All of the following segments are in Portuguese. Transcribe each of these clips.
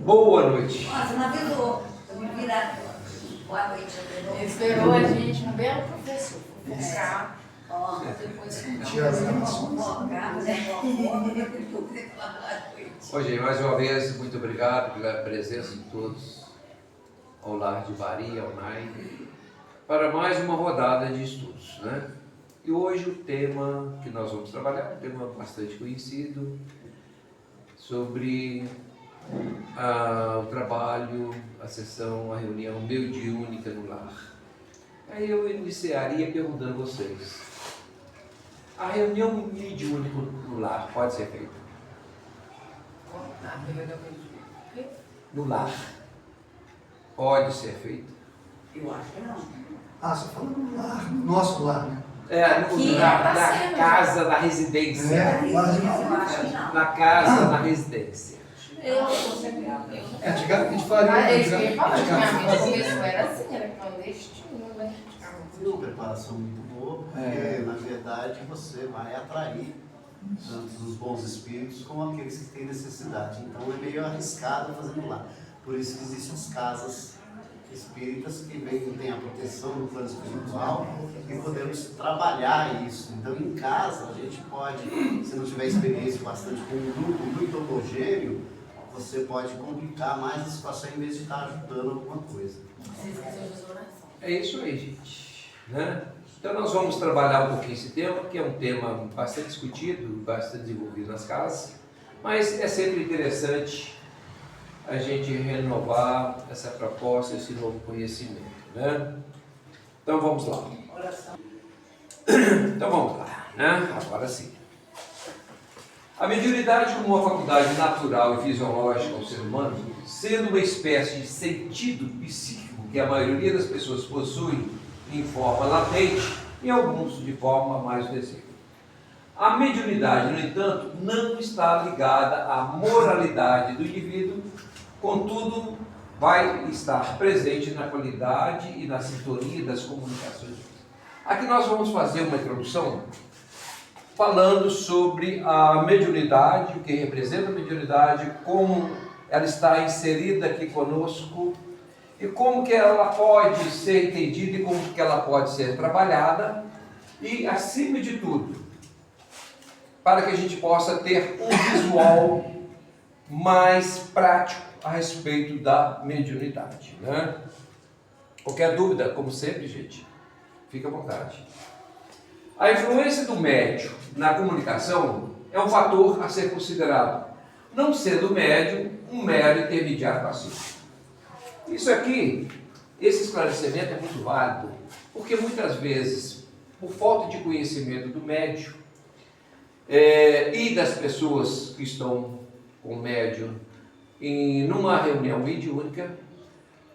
Boa noite. Nossa, não avisou. Eu me virar. Boa noite. Ele esperou a gente, um belo professor. Focar. Ó, depois Hoje, mais uma vez, muito obrigado pela presença de todos ao Lar de Bari, ao NAI, para mais uma rodada de estudos, né? E hoje o tema que nós vamos trabalhar é um tema bastante conhecido, sobre o trabalho, a sessão, a reunião mediúnica no lar. Aí eu iniciaria perguntando a vocês: a reunião mediúnica no lar pode ser feita? No lar pode ser feita? Eu acho que não. Ah, você falando no lar, no nosso lar, né? Na casa, na residência. Eu acho que não. Na casa, na residência. Antigamente a gente faria. Antigamente o começo era assim, era clandestino, né? Uma preparação muito boa, porque na verdade você vai atrair tanto os bons espíritos como aqueles que têm necessidade. Então é meio arriscado fazendo lá. Por isso que existem as casas espíritas que têm a proteção do plano espiritual e podemos trabalhar isso. Então em casa a gente pode, se não tiver experiência bastante com um grupo muito homogêneo, você pode complicar mais a situação em vez de estar ajudando alguma coisa. É isso aí, gente. Né? Então nós vamos trabalhar um pouquinho esse tema, que é um tema bastante discutido, bastante desenvolvido nas casas, mas é sempre interessante a gente renovar essa proposta, esse novo conhecimento, né? Então vamos lá. Então vamos lá, né? Agora sim. A mediunidade como uma faculdade natural e fisiológica ao ser humano, sendo uma espécie de sentido psíquico que a maioria das pessoas possui em forma latente e alguns de forma mais visível. A mediunidade, no entanto, não está ligada à moralidade do indivíduo, contudo, vai estar presente na qualidade e na sintonia das comunicações. Aqui nós vamos fazer uma introdução falando sobre a mediunidade, o que representa a mediunidade, como ela está inserida aqui conosco e como que ela pode ser entendida e como que ela pode ser trabalhada e, acima de tudo, para que a gente possa ter um visual mais prático a respeito da mediunidade, né? Qualquer dúvida, como sempre, gente, fica à vontade. A influência do médium na comunicação é um fator a ser considerado, não sendo o médium um mero intermediário passivo. Isso aqui, esse esclarecimento é muito válido, porque muitas vezes, por falta de conhecimento do médium e das pessoas que estão com o médium numa reunião mediúnica,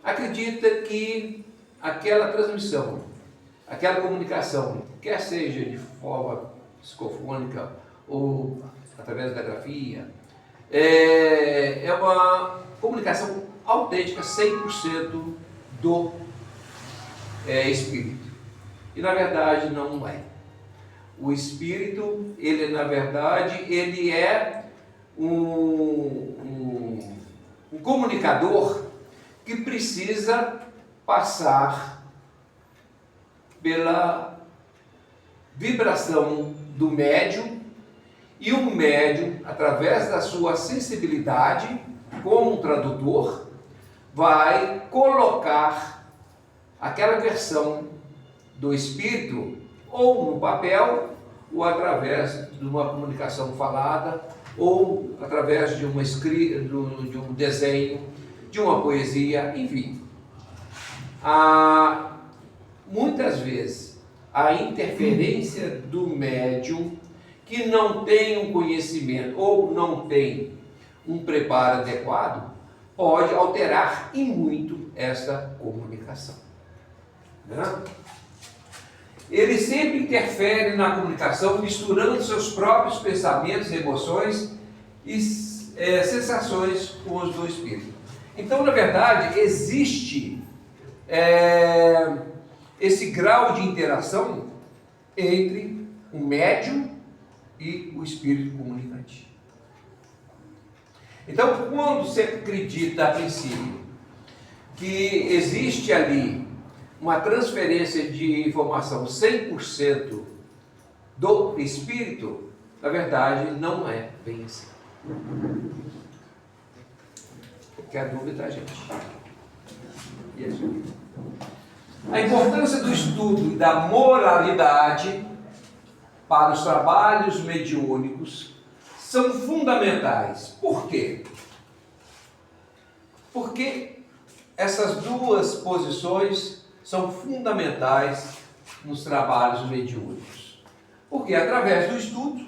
acredita que aquela transmissão, aquela comunicação, quer seja de forma psicofônica ou através da grafia, é uma comunicação autêntica, 100% do espírito. E na verdade não é. O espírito, ele na verdade, ele é um comunicador que precisa passar pela vibração do médium, e o médium, através da sua sensibilidade, como um tradutor, vai colocar aquela versão do espírito ou no papel, ou através de uma comunicação falada, ou através de uma escrita, de um desenho, de uma poesia, enfim. Muitas vezes a interferência do médium que não tem um conhecimento ou não tem um preparo adequado pode alterar e muito essa comunicação, né? Ele sempre interfere na comunicação, misturando seus próprios pensamentos, emoções e sensações com os do espírito. Então, na verdade, existe esse grau de interação entre o médium e o espírito comunicante. Então, quando você acredita a princípio que existe ali uma transferência de informação 100% do espírito, na verdade, não é bem assim. Que a dúvida, gente. E aí? A importância do estudo e da moralidade para os trabalhos mediúnicos são fundamentais. Por quê? Porque essas duas posições são fundamentais nos trabalhos mediúnicos. Porque através do estudo,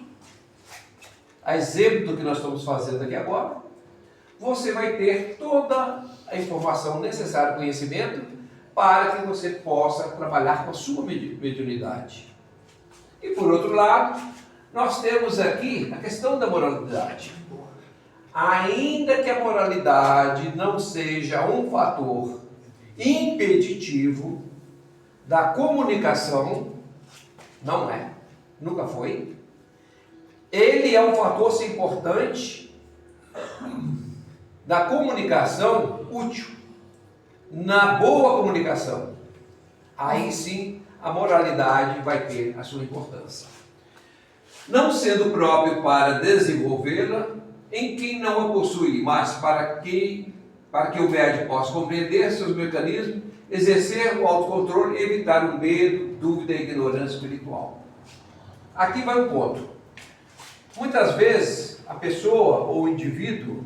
a exemplo do que nós estamos fazendo aqui agora, você vai ter toda a informação necessária, conhecimento, para que você possa trabalhar com a sua mediunidade. E por outro lado, nós temos aqui a questão da moralidade. Ainda que a moralidade não seja um fator impeditivo da comunicação, não é, nunca foi, ele é um fator sim, importante da comunicação útil, na boa comunicação. Aí sim a moralidade vai ter a sua importância. Não sendo próprio para desenvolvê-la em quem não a possui, mas para que o médium possa compreender seus mecanismos, exercer o autocontrole e evitar o medo, dúvida e ignorância espiritual. Aqui vai um ponto. Muitas vezes a pessoa ou o indivíduo,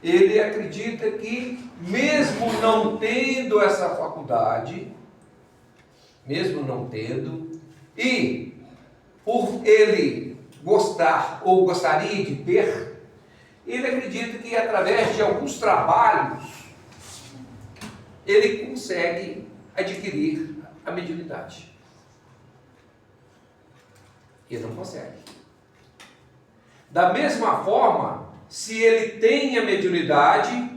ele acredita que mesmo não tendo essa faculdade, mesmo não tendo, e por ele gostar ou gostaria de ter, ele acredita que através de alguns trabalhos ele consegue adquirir a mediunidade. Ele não consegue. Da mesma forma, se ele tem a mediunidade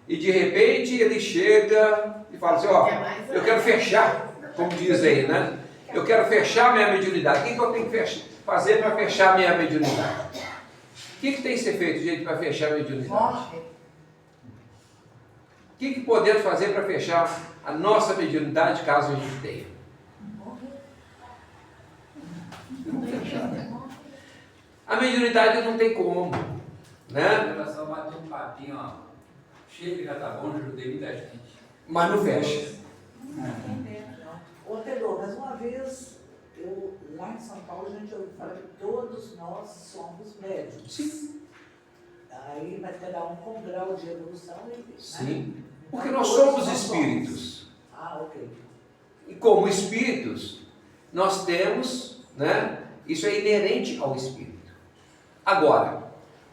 e de repente ele chega e fala assim, ó, eu quero fechar, como diz aí, né? Eu quero fechar minha mediunidade. O que eu tenho que fazer para fechar minha mediunidade? O que tem que ser feito, gente, para fechar a mediunidade? O que podemos fazer para fechar a nossa mediunidade, caso a gente tenha? A mediunidade não tem como, né? Ela só bateu um papinho, ó. Chega, já tá bom, já ajudei muita gente. Mas não fecha. Ô, Pedro, mas uma vez, lá em São Paulo, a gente ouviu falar que todos nós somos médiums. Sim. Aí, mas cada um com grau de evolução. Sim. Né? Porque Então, nós todos somos nós espíritos. Ah, ok. E como espíritos, nós temos, né? Isso é inerente ao espírito. Agora,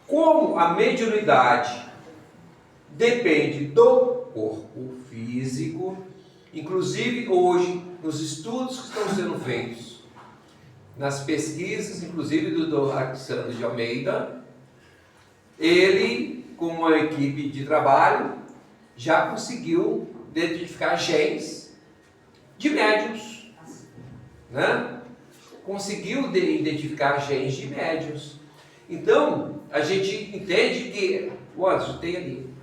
como a mediunidade depende do corpo físico, inclusive hoje, nos estudos que estão sendo feitos, nas pesquisas, inclusive do Alexandre de Almeida, ele, com uma equipe de trabalho, já conseguiu identificar genes de médiuns, né? Conseguiu identificar genes de médiuns. Então, a gente entende que o Anderson tem ali,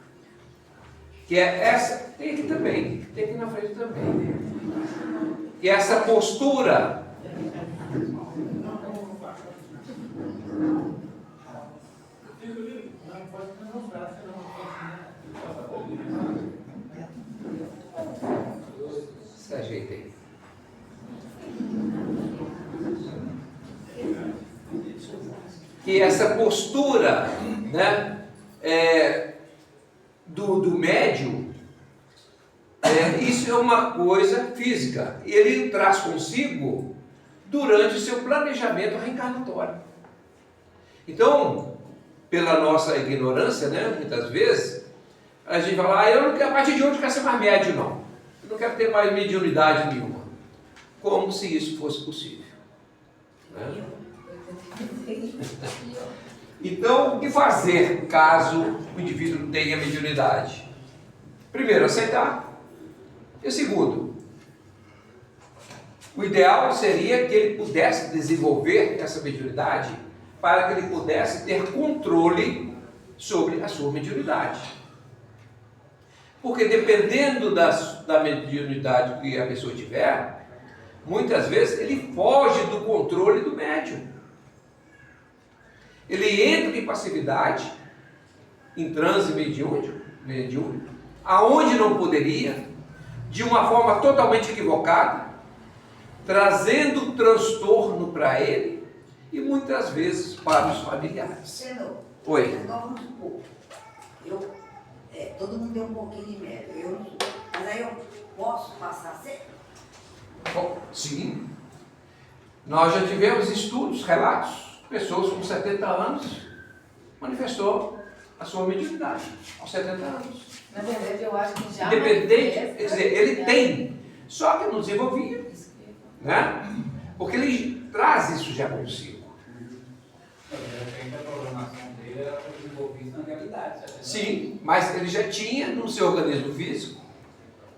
que é essa, tem aqui também, tem aqui na frente também, que é essa postura se ajeita aí. Que essa postura, né, do médium, isso é uma coisa física. Ele traz consigo durante o seu planejamento reencarnatório. Então, pela nossa ignorância, né, muitas vezes, a gente fala, eu não quero, a partir de hoje eu não quero ser mais médium, não. Eu não quero ter mais mediunidade nenhuma. Como se isso fosse possível. Né? Então, o que fazer caso o indivíduo não tenha mediunidade? Primeiro, aceitar. E segundo, o ideal seria que ele pudesse desenvolver essa mediunidade para que ele pudesse ter controle sobre a sua mediunidade. Porque dependendo da mediunidade que a pessoa tiver, muitas vezes ele foge do controle do médium. Ele entra em passividade, em transe mediúnico, aonde não poderia, de uma forma totalmente equivocada, trazendo transtorno para ele e muitas vezes para os familiares. Senhor, Oi. agora vamos supor, todo mundo tem um pouquinho de médio, eu não sou, mas aí eu posso passar a ser? Bom, sim. Nós já tivemos estudos, relatos, pessoas com 70 anos manifestou a sua mediunidade aos 70 anos. Na verdade, eu acho que já Independente, manifesta, quer dizer, ele né? tem, só que não desenvolvia, né? Porque ele traz isso já consigo. De repente a programação dele era para desenvolver isso na realidade. Sabe? Sim, mas ele já tinha no seu organismo físico,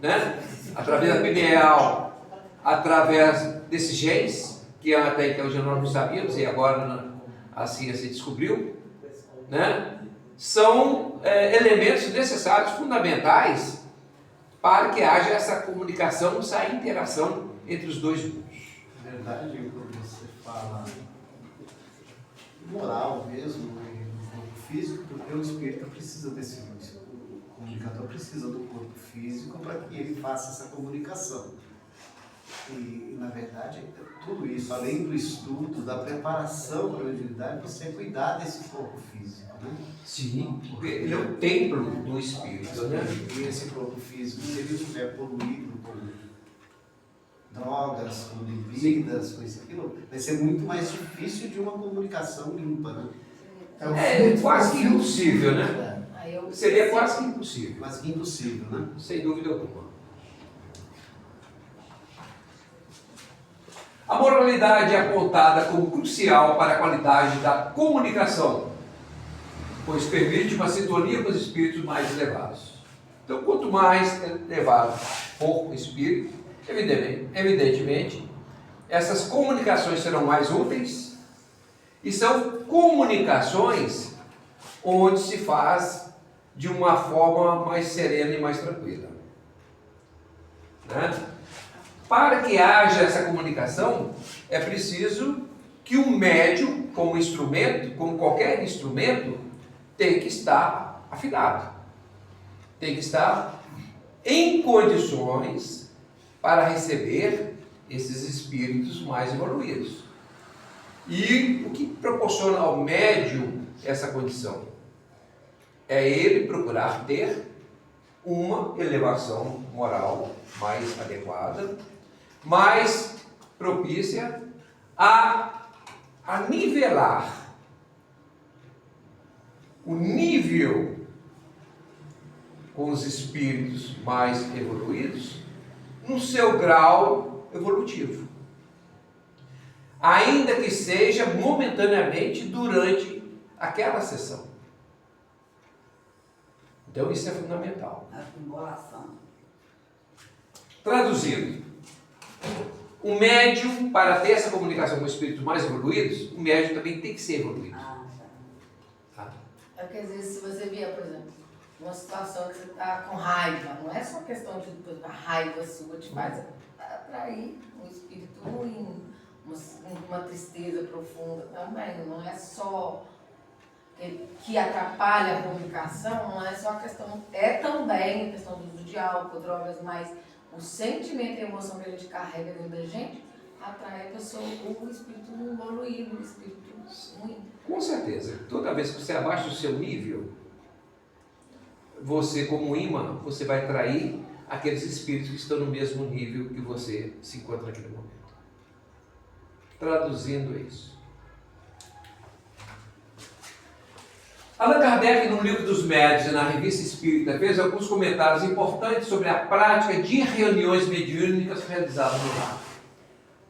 né? Através da pineal, através desses genes, que até então já nós não sabíamos, e agora a ciência descobriu, né? São elementos necessários, fundamentais, para que haja essa comunicação, essa interação entre os dois mundos. Na verdade, quando você fala moral mesmo, no corpo físico, porque o espírito precisa desse o comunicador precisa do corpo físico para que ele faça essa comunicação. E, na verdade, tudo isso, além do estudo, da preparação para a mediunidade, você cuidar desse corpo físico, né? Sim, porque ele é o templo do espírito, né? E esse corpo físico, se ele estiver poluído com drogas, com bebidas, com isso aquilo, vai ser muito mais difícil de uma comunicação limpa, né? É quase que impossível, né? Aí eu- Seria quase que impossível, Quase que impossível, né? sem dúvida alguma. A moralidade é apontada como crucial para a qualidade da comunicação, pois permite uma sintonia com os espíritos mais elevados. Então, quanto mais elevado for o espírito, evidentemente, essas comunicações serão mais úteis, e são comunicações onde se faz de uma forma mais serena e mais tranquila, né? Para que haja essa comunicação, é preciso que o médium, como instrumento, como qualquer instrumento, tem que estar afinado, tem que estar em condições para receber esses espíritos mais evoluídos. E o que proporciona ao médium essa condição? É ele procurar ter uma elevação moral mais adequada, mais propícia a nivelar o nível com os espíritos mais evoluídos no seu grau evolutivo, ainda que seja momentaneamente durante aquela sessão. Então isso é fundamental. A embolação. Traduzindo, o médium, para ter essa comunicação com espíritos mais evoluídos, o médium também tem que ser evoluído. Tá? É porque às vezes, se você vier, por exemplo, uma situação que você está com raiva, não é só questão de a raiva sua te faz atrair um espírito ruim, uma tristeza profunda também. Não é só que atrapalha a comunicação, não é só a questão, é também a questão do uso de álcool, drogas, mas o sentimento e a emoção que a gente carrega dentro da gente atrai a pessoa, o espírito evoluído, o espírito ruim. Com certeza. Toda vez que você abaixa o seu nível, você, como imã, você vai atrair aqueles espíritos que estão no mesmo nível que você se encontra naquele momento. Traduzindo isso. Allan Kardec, no Livro dos Médiuns e na Revista Espírita, fez alguns comentários importantes sobre a prática de reuniões mediúnicas realizadas no lar.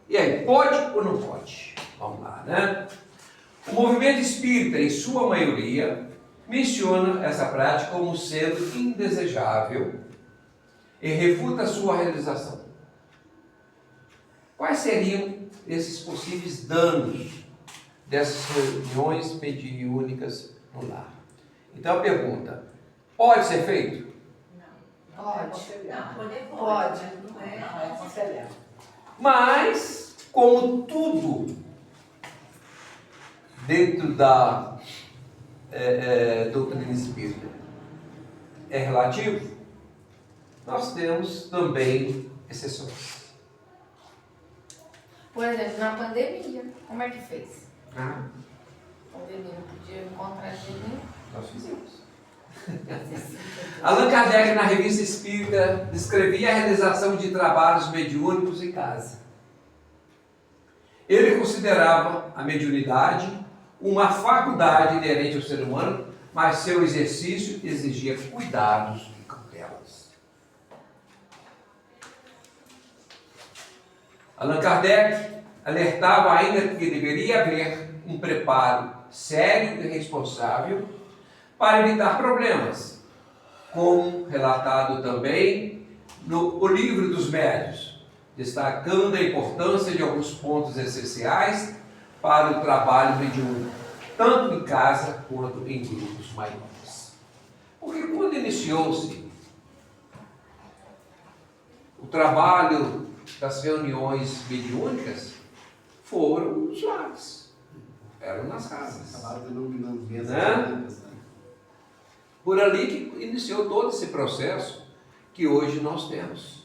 E aí, pode ou não pode? Vamos lá, né? O movimento espírita, em sua maioria, menciona essa prática como sendo indesejável e refuta sua realização. Quais seriam esses possíveis danos dessas reuniões mediúnicas no lar? Então a pergunta, pode ser feito? Pode. Não, Pode. não é aconselhável. Mas, como tudo dentro da doutrina espírita é relativo, nós temos também exceções. Por exemplo, na pandemia, como é que fez? Ah, A pandemia não podia encontrar gente nenhum. nós fizemos. Allan Kardec, na Revista Espírita, descrevia a realização de trabalhos mediúnicos em casa. Ele considerava a mediunidade uma faculdade inerente ao ser humano, mas seu exercício exigia cuidados e cautelas. Allan Kardec alertava ainda que deveria haver um preparo sério e responsável para evitar problemas, como relatado também no O Livro dos Médiuns, destacando a importância de alguns pontos essenciais para o trabalho mediúnico, tanto em casa quanto em grupos maiores. Porque quando iniciou-se o trabalho das reuniões mediúnicas, foram os lares, eram nas casas. Acabaram denominando mesas Né? brancas, né? Por ali que iniciou todo esse processo que hoje nós temos.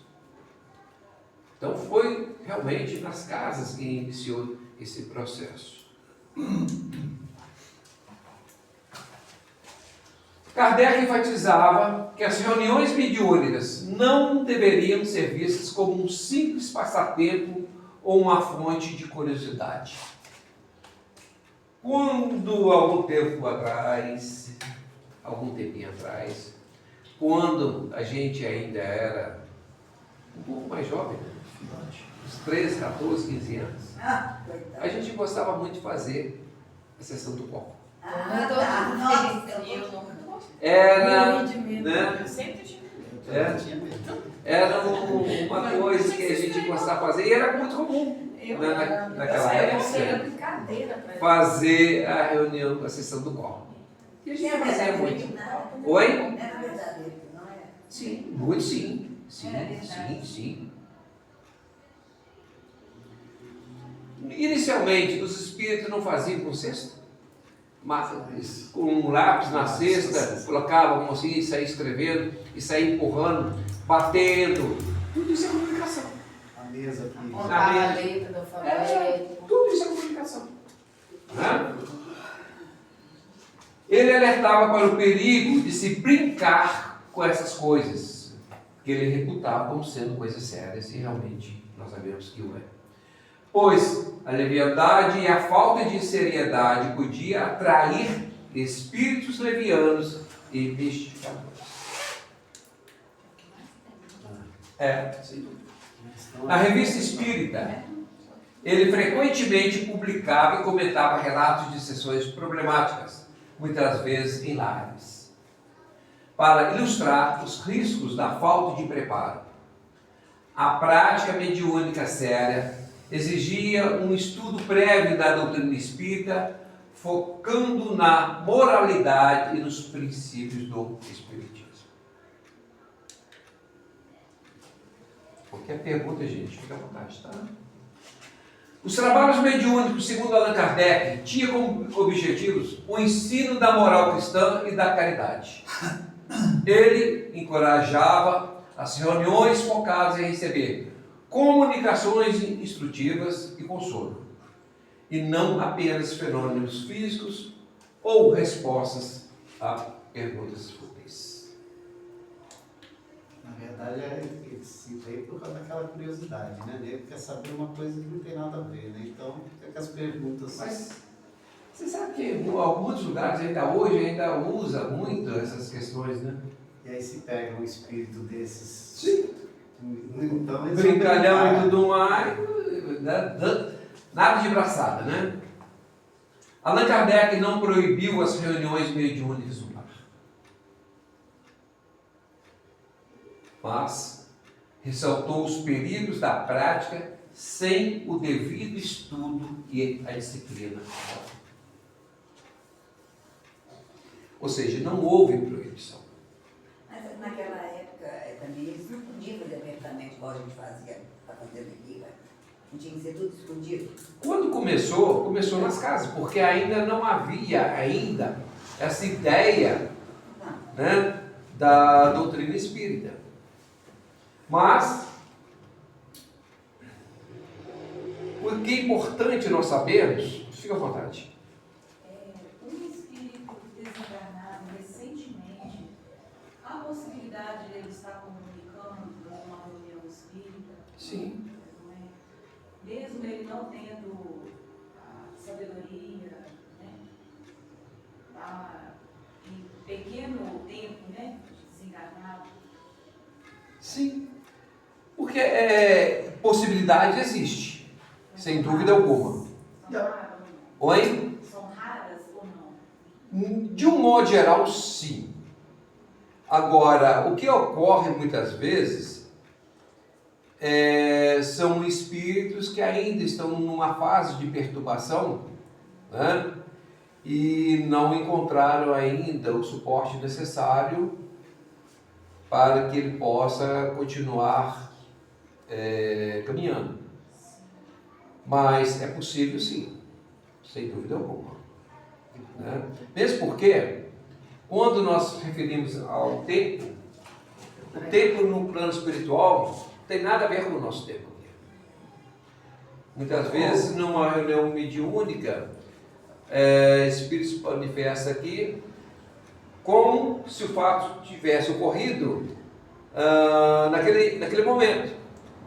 Então foi realmente nas casas que iniciou esse processo. Kardec enfatizava que as reuniões mediúnicas não deveriam ser vistas como um simples passatempo ou uma fonte de curiosidade. Quando algum tempinho atrás, quando a gente ainda era um pouco mais jovem, né? Uns 13, 14, 15 anos, Ah, coitado. a gente gostava muito de fazer a sessão do copo. Ah, tá. Nossa, Eu não. Era, Morri de medo. né? Eu sempre tive medo. É. Tinha medo. Era uma coisa que a gente gostava de fazer e era muito comum, né, naquela Era época, brincadeira pra gente. fazer a reunião, a sessão do copo. E a gente é fazia verdadeiro, muito. não? Oi? Era verdadeiro, não é? Sim, muito sim. Sim, É verdade. sim. Inicialmente, os espíritos não faziam com cesta, mas com um lápis na cesta, colocavam assim e saíam escrevendo, e saíam empurrando, batendo. Tudo isso é comunicação. A mesa aqui. Contava a letra do alfabeto. Tudo isso é comunicação. Né? Ele alertava para o perigo de se brincar com essas coisas, que ele reputava como sendo coisas sérias, e realmente nós sabemos que o é. Pois a leviandade e a falta de seriedade podia atrair espíritos levianos e mistificadores. Sem dúvida. Na Revista Espírita, ele frequentemente publicava e comentava relatos de sessões problemáticas, muitas vezes em lares, para ilustrar os riscos da falta de preparo. A prática mediúnica séria exigia um estudo prévio da doutrina espírita, focando na moralidade e nos princípios do espiritismo. Qualquer pergunta, gente, fica à vontade, tá? Os trabalhos mediúnicos, segundo Allan Kardec, tinham como objetivos o ensino da moral cristã e da caridade. Ele encorajava as reuniões focadas em receber comunicações instrutivas e consolo, e não apenas fenômenos físicos ou respostas a perguntas fúteis. Na verdade, ele se veio por causa daquela curiosidade, né? Ele quer saber uma coisa que não tem nada a ver, né? Então, fica com as perguntas. Mas você sabe que em alguns lugares hoje ainda usa muito essas questões, né? E aí se pega um espírito desses. Sim. Então, eles Brincalhão vão e tudo mais, nada de braçada, né? Allan Kardec não proibiu as reuniões mediúnicas no lar, mas ressaltou os perigos da prática sem o devido estudo e a disciplina. Ou seja, não houve proibição. Mas naquela época também eles não podiam fazer abertamente igual a gente fazia para fazer aqui, né? Não tinha que ser tudo escondido. Quando começou nas casas, porque ainda não havia essa ideia, né, da doutrina espírita. Mas o que é importante nós sabermos, fica à vontade. Um espírito desencarnado recentemente, há a possibilidade de ele estar comunicando com uma reunião espírita? Sim. Não é? Mesmo ele não tendo a sabedoria, né? Tá em pequeno tempo, né? Desencarnado. Sim. Porque possibilidade existe, sem dúvida alguma. São raras ou Oi? não? São raras ou não? De um modo geral, sim. Agora, o que ocorre muitas vezes são espíritos que ainda estão numa fase de perturbação, né? E não encontraram ainda o suporte necessário para que ele possa continuar caminhando. Mas é possível sim, sem dúvida alguma. Né? Mesmo porque, quando nós referimos ao tempo, o tempo no plano espiritual tem nada a ver com o nosso tempo. Muitas vezes, numa reunião mediúnica, espírito se manifesta aqui como se o fato tivesse ocorrido naquele momento.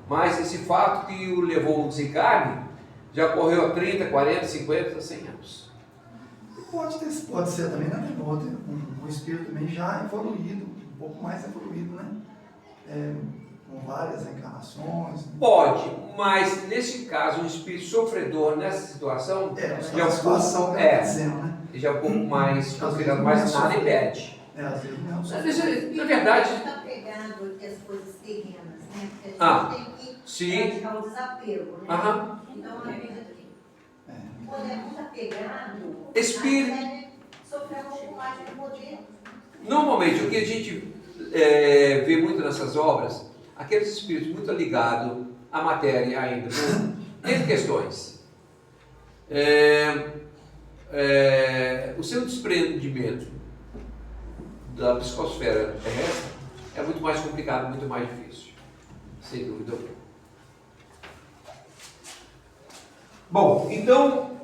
Mas esse fato que o levou ao desencarne já ocorreu há 30, 40, 50, 100 anos. Pode ser também, né? Um espírito também já evoluído, um pouco mais evoluído, né? Com várias encarnações. Pode, mas nesse caso, um espírito sofredor nessa situação já situação que dizendo, né? já é um pouco mais considerado, mas nada impede. Às vezes não Na verdade, está pegando as coisas terrenas, né? Porque Ah, a gente tem que sim. praticar o desapego, né? Aham. Então, na medida que quando é muito apegado, Espírito. até sofrer um pouco mais de poder. Normalmente, o que a gente vê muito nessas obras, aqueles espíritos muito ligados à matéria ainda, tem questões. O seu desprendimento da psicosfera terrestre é muito mais complicado, muito mais difícil, sem dúvida alguma. Bom, então,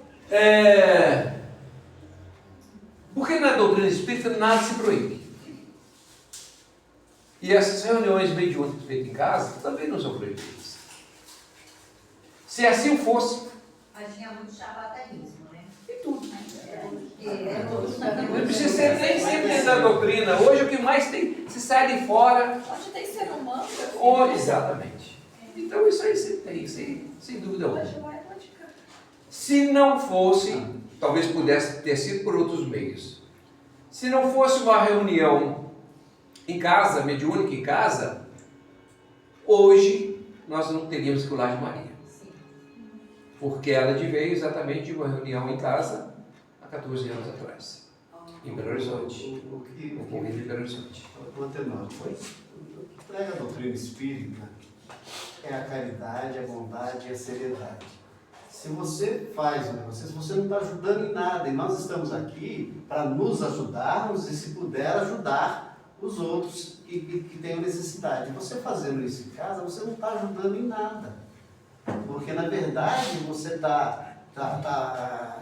porque na doutrina espírita nada se proíbe. E essas reuniões mediúnicas feitas em casa também não são proibidas. Se assim fosse, Mas tinha muito charlatanismo, né? e tudo. Não Não precisa ser nem sempre dentro da doutrina. Hoje o que mais tem, se sai de fora. Onde tem ser humano? Exatamente. Então isso aí sempre tem, sem dúvida alguma. Se não fosse, talvez pudesse ter sido por outros meios. Se não fosse uma reunião em casa, mediúnica em casa, hoje nós não teríamos que Lar de Maria. Porque ela veio exatamente de uma reunião em casa há 14 anos atrás, em Belo Horizonte. O que de Belo Horizonte. o que prega a doutrina espírita é a caridade, a bondade e a seriedade. Se você faz um negócio, se você não está ajudando em nada, e nós estamos aqui para nos ajudarmos e, se puder, ajudar os outros que tenham necessidade. Você fazendo isso em casa, você não está ajudando em nada. Porque, na verdade, você está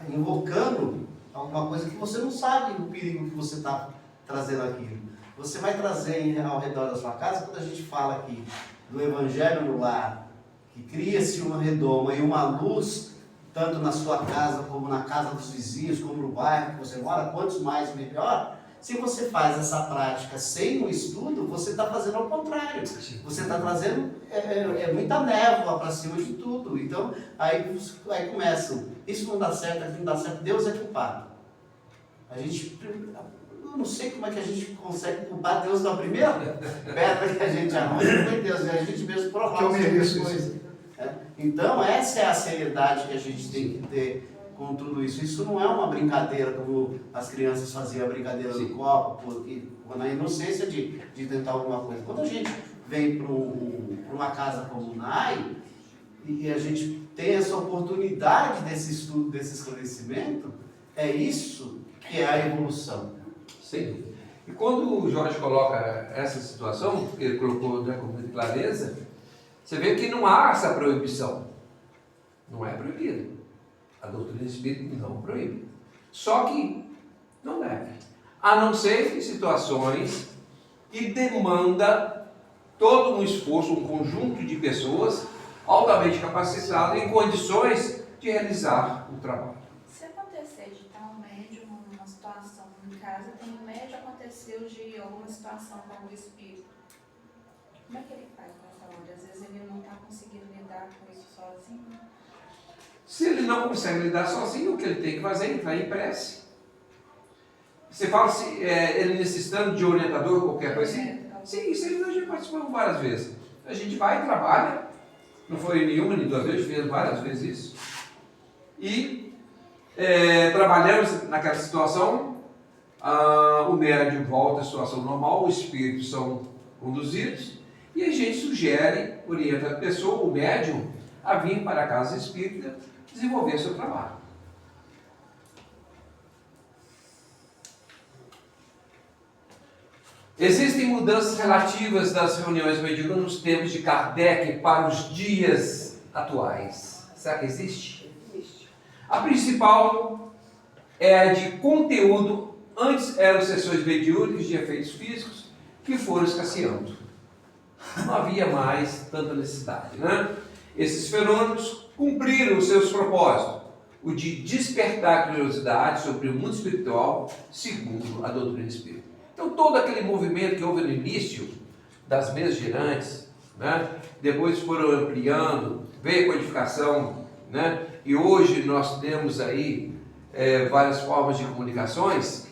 invocando alguma coisa que você não sabe o perigo que você está trazendo aquilo. Você vai trazer ao redor da sua casa, quando a gente fala aqui do Evangelho no lar, que cria-se uma redoma e uma luz, tanto na sua casa, como na casa dos vizinhos, como no bairro que você mora, quantos mais melhor. Se você faz essa prática sem o estudo, você está fazendo ao contrário. Você está trazendo muita névoa para cima de tudo. Então, aí começam, isso não dá certo, aquilo não dá certo, Deus é culpado. Eu não sei como é que a gente consegue culpar Deus na primeira pedra que a gente arruma, foi Deus, e a gente mesmo provoca eu mereço coisas. Então, essa é a seriedade que a gente tem que ter com tudo isso. Isso não é uma brincadeira como as crianças faziam a brincadeira do copo, na inocência de tentar alguma coisa. Quando a gente vem para uma casa como o NAI, e a gente tem essa oportunidade desse estudo, desse esclarecimento, é isso que é a evolução. Sem dúvida. E quando o Jorge coloca essa situação, que ele colocou, né, com muita clareza, você vê que não há essa proibição. Não é proibido. A doutrina espírita não proíbe. Só que não deve. A não ser em situações que demanda todo um esforço, um conjunto de pessoas altamente capacitadas em condições de realizar o trabalho. Se acontecer de estar um médium numa situação em casa, tem um médium, aconteceu de alguma situação com o espírito, como é que ele faz nessa hora? Às vezes ele não está conseguindo lidar com isso sozinho. Se ele não consegue lidar sozinho, o que ele tem que fazer é entrar em prece. Você fala se ele necessitando de orientador, qualquer coisa assim? Sim, isso aí nós já participamos várias vezes. A gente vai e trabalha, não foi nenhuma nem duas vezes, fez várias vezes isso. E trabalhamos naquela situação, o médium volta à situação normal, os espíritos são conduzidos, e a gente sugere, orienta a pessoa, o médium, a vir para a casa espírita desenvolver seu trabalho. Existem mudanças relativas das reuniões mediúnicas nos tempos de Kardec para os dias atuais. Será que existe? Existe. A principal é a de conteúdo. Antes eram sessões mediúnicas de efeitos físicos que foram escasseando. Não havia mais tanta necessidade, né? Esses fenômenos cumpriram os seus propósitos, o de despertar a curiosidade sobre o mundo espiritual, segundo a doutrina espírita. Então, todo aquele movimento que houve no início das mesas girantes, né? Depois foram ampliando, veio a codificação, né? E hoje nós temos aí várias formas de comunicações.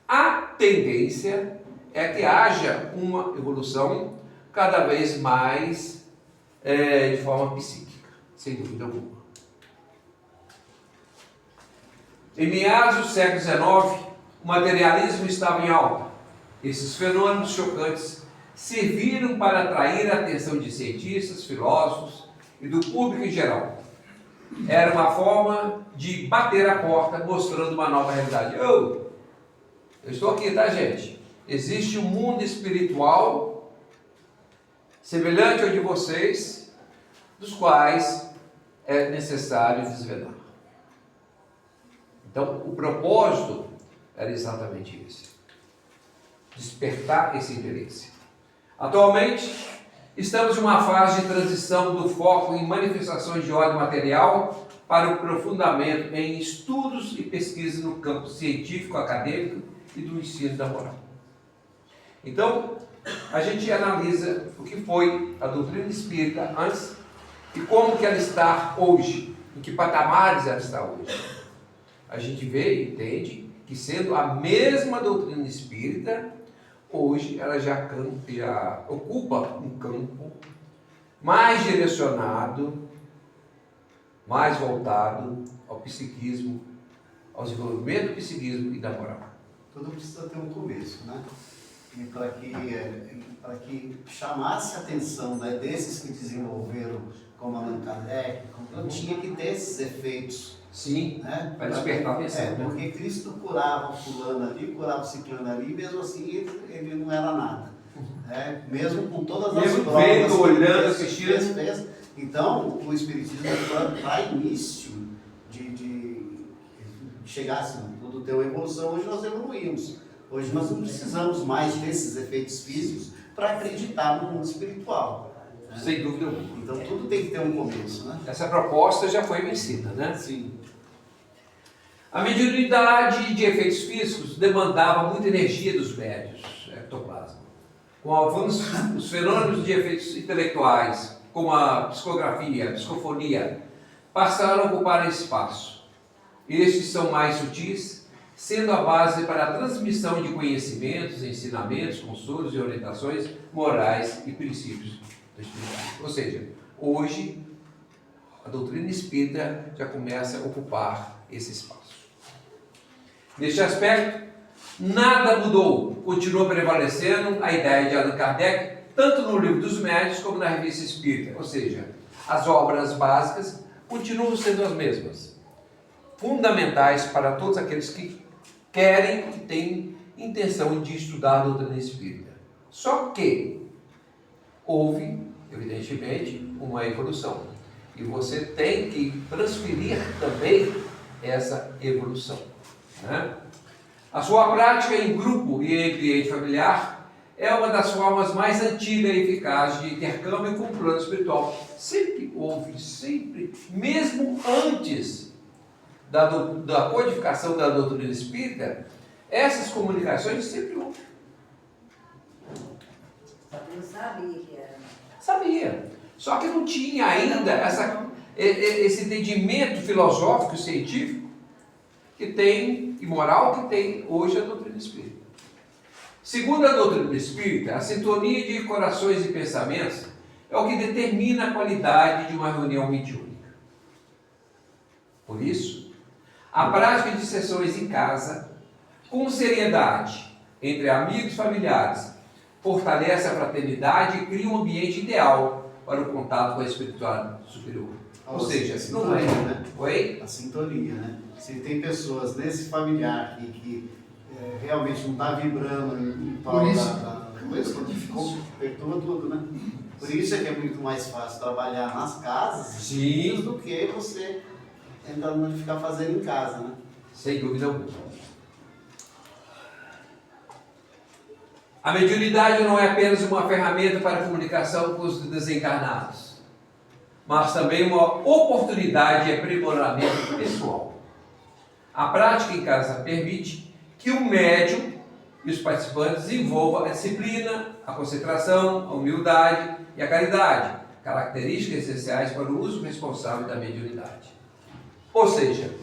A tendência é que haja uma evolução cada vez mais de forma psíquica, sem dúvida alguma. Em meados do século XIX, o materialismo estava em alta. Esses fenômenos chocantes serviram para atrair a atenção de cientistas, filósofos e do público em geral. Era uma forma de bater a porta, mostrando uma nova realidade. Eu estou aqui, tá, gente? Existe um mundo espiritual semelhante ao de vocês, dos quais é necessário desvendar. Então, o propósito era exatamente esse: despertar esse interesse. Atualmente, estamos em uma fase de transição do foco em manifestações de ordem material para o aprofundamento em estudos e pesquisas no campo científico, acadêmico e do ensino da moral. Então, a gente analisa o que foi a doutrina espírita antes e como que ela está hoje, em que patamares ela está hoje. A gente vê e entende que, sendo a mesma doutrina espírita, hoje ela já ocupa um campo mais direcionado, mais voltado ao psiquismo, ao desenvolvimento do psiquismo e da moral. Tudo precisa ter um começo, né? E para que chamasse a atenção, né, desses que desenvolveram, como Allan Kardec, tinha que ter esses efeitos. Sim, né? para despertar a atenção. Porque Cristo curava fulano ali, curava ciclano ali, mesmo assim ele não era nada. Mesmo com todas as mesmo provas. vendo, olhando, assistindo. Então, o Espiritismo para início de chegar assim, tudo tem uma evolução, hoje nós evoluímos. Hoje nós não precisamos mais desses efeitos físicos para acreditar no mundo espiritual. Né? Sem dúvida alguma. Então tudo tem que ter um começo, né? Essa proposta já foi vencida, né? Sim. A mediunidade de efeitos físicos demandava muita energia dos médios, ectoplasma. Com o avanço dos fenômenos de efeitos intelectuais, como a psicografia, a psicofonia, passaram a ocupar espaço. Estes são mais sutis, sendo a base para a transmissão de conhecimentos, ensinamentos, consolos e orientações morais e princípios do espiritismo. Ou seja, hoje a doutrina espírita já começa a ocupar esse espaço. Neste aspecto, nada mudou, continua prevalecendo a ideia de Allan Kardec, tanto no Livro dos Médiuns como na Revista Espírita, ou seja, as obras básicas continuam sendo as mesmas, fundamentais para todos aqueles que querem e têm intenção de estudar a doutrina espírita. Só que houve, evidentemente, uma evolução. E você tem que transferir também essa evolução, né? A sua prática em grupo e em ambiente familiar é uma das formas mais antigas e eficazes de intercâmbio com o plano espiritual. Sempre houve, sempre, mesmo antes da codificação da doutrina espírita, essas comunicações sempre houve. Só que não sabia que era. Sabia. Só que não tinha ainda esse entendimento filosófico e científico que tem, e moral que tem hoje a doutrina espírita. Segundo a doutrina espírita, a sintonia de corações e pensamentos é o que determina a qualidade de uma reunião mediúnica. Por isso, a prática de sessões em casa, com seriedade, entre amigos e familiares, fortalece a fraternidade e cria um ambiente ideal para o contato com a espiritualidade superior. Ou seja, a não é, sintonia, né? Oi? A sintonia, né? Se tem pessoas nesse familiar que realmente não está vibrando em prol Por isso, da coisa, perturba tudo, né? Por isso é que é muito mais fácil trabalhar nas casas Sim. do que você tentando ficar fazendo em casa, né? Sem dúvida alguma. A mediunidade não é apenas uma ferramenta para a comunicação com os desencarnados, mas também uma oportunidade de aprimoramento pessoal. A prática em casa permite que o médium e os participantes desenvolvam a disciplina, a concentração, a humildade e a caridade, características essenciais para o uso responsável da mediunidade. Ou seja,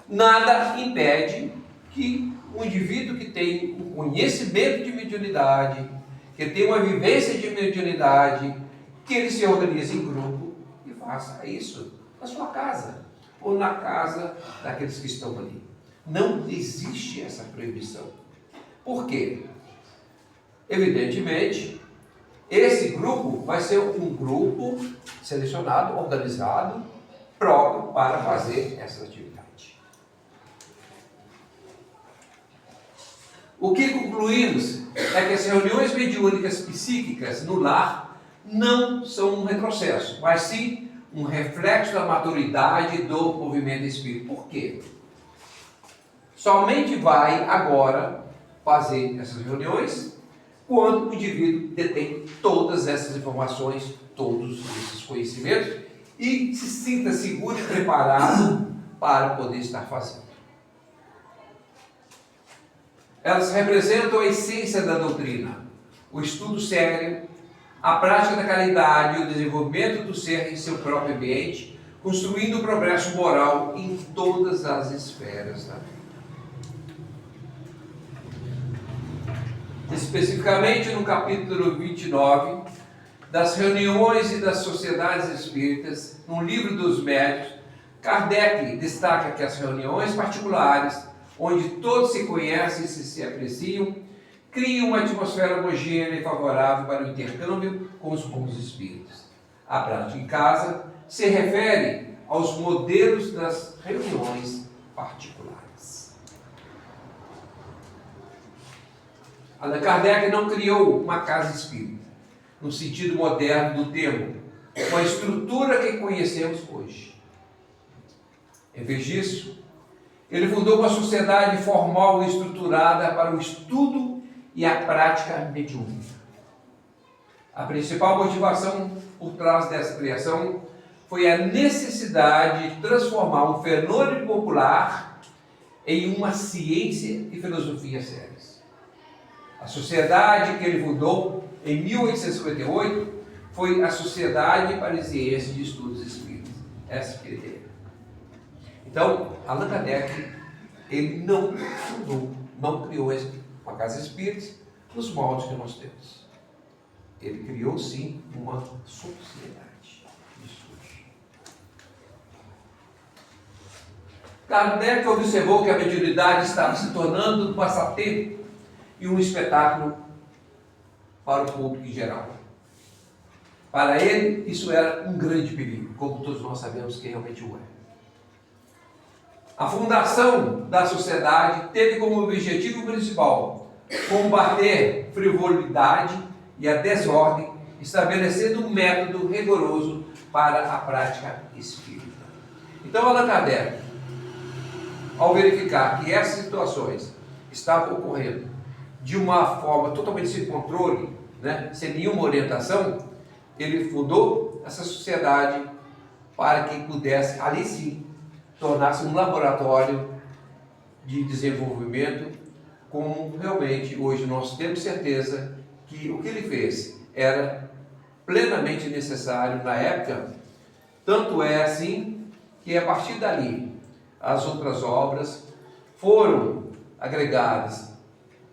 nada impede que um indivíduo que tem um conhecimento de mediunidade, que tem uma vivência de mediunidade, que ele se organize em grupo e faça isso na sua casa ou na casa daqueles que estão ali. Não existe essa proibição. Por quê? Evidentemente, esse grupo vai ser um grupo selecionado, organizado, próprio para fazer essa atividade. O que concluímos é que as reuniões mediúnicas psíquicas no lar não são um retrocesso, mas sim um reflexo da maturidade do movimento espírita. Por quê? Somente vai agora fazer essas reuniões quando o indivíduo detém todas essas informações, todos esses conhecimentos e se sinta seguro e preparado para poder estar fazendo. Elas representam a essência da doutrina, o estudo sério, a prática da caridade e o desenvolvimento do ser em seu próprio ambiente, construindo o progresso moral em todas as esferas da vida. Especificamente no capítulo 29 das reuniões e das sociedades espíritas, no Livro dos Médiuns, Kardec destaca que as reuniões particulares, onde todos se conhecem e se apreciam, criam uma atmosfera homogênea e favorável para o intercâmbio com os bons espíritos. A prática em casa se refere aos modelos das reuniões particulares. Allan Kardec não criou uma casa espírita, no sentido moderno do termo, com a estrutura que conhecemos hoje. Em vez disso, ele fundou uma sociedade formal e estruturada para o estudo e a prática mediúnica. A principal motivação por trás dessa criação foi a necessidade de transformar um fenômeno popular em uma ciência e filosofia sérias. A sociedade que ele fundou em 1858 foi a Sociedade Parisiense de Estudos Espíritas. Essa que ele teve. Então, Allan Kardec, ele não fundou, não criou uma casa espírita nos moldes que nós temos. Ele criou, sim, uma sociedade de estudos. Kardec observou que a mediunidade estava se tornando um passatempo e um espetáculo para o público em geral. Para ele, isso era um grande perigo, como todos nós sabemos que realmente o é. A fundação da sociedade teve como objetivo principal combater frivolidade e a desordem, estabelecendo um método rigoroso para a prática espírita. Então, Allan Kardec, ao verificar que essas situações estavam ocorrendo de uma forma totalmente sem controle, né, sem nenhuma orientação, ele fundou essa sociedade para que pudesse, ali sim, tornar-se um laboratório de desenvolvimento, como realmente hoje nós temos certeza que o que ele fez era plenamente necessário na época. Tanto é assim que a partir dali as outras obras foram agregadas